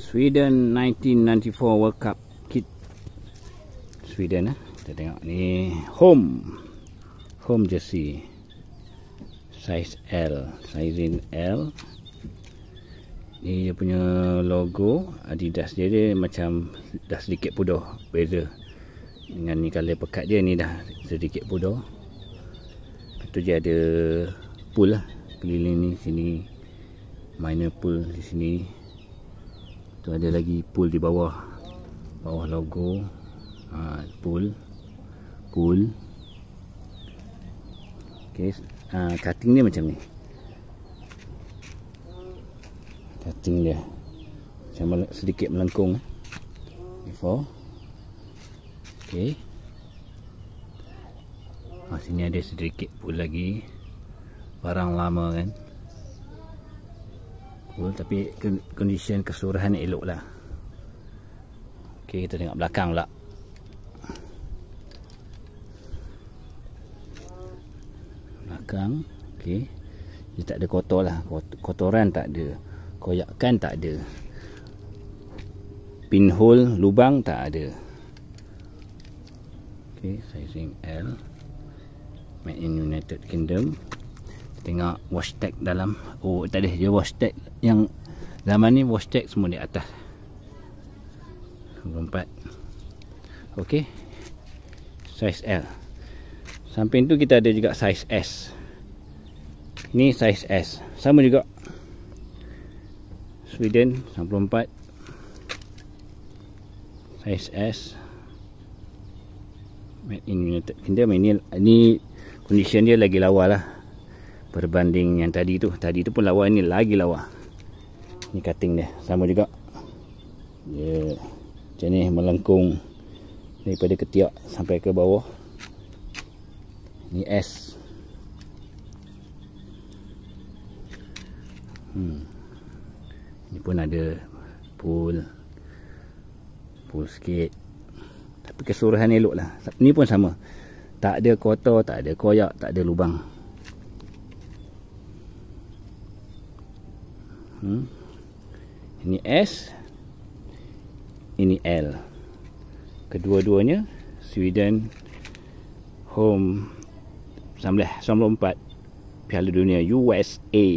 Sweden 1994 World Cup kit Sweden. Kita tengok ni home jersey size L, sizing L. Ni dia punya logo Adidas dia macam dah sedikit pudar, beza dengan ni color pekat dia, ni dah sedikit pudar. Lepas tu dia ada pull lah keliling ni, sini minor pull di sini. Tu ada lagi pull di bawah logo. Pull. Okey, cutting dia macam ni. Cutting dia macam sedikit melengkung before. Okey. Sini ada sedikit pull lagi. Barang lama kan. Pull tapi condition keseluruhan elok lah. Okey, kita tengok belakang pula. Belakang, okey. Dia tak ada kotor lah, kotoran tak ada, koyakan tak ada, pinhole lubang tak ada. Okey, sizing L, made in United Kingdom. Tengok wash tag dalam. Oh, tak ada, dia wash tag yang zaman ni, wash tag semua di atas. 94. Okey, size L. Samping tu kita ada juga size S. Ni size S, sama juga Sweden 94, size S, made in United Kingdom. Ini condition dia lagi lawa lah berbanding yang tadi tu. Tadi tu pun lawa, ni lagi lawa. Ni cutting dia sama juga, dia macam ni melengkung daripada ketiak sampai ke bawah. Ni S. Ni pun ada pull sikit, tapi keseluruhan elok lah. Ni pun sama, tak ada kotor, tak ada koyak, tak ada lubang. Ini S, ini L. Kedua-duanya Sweden home 1994 Piala Dunia USA.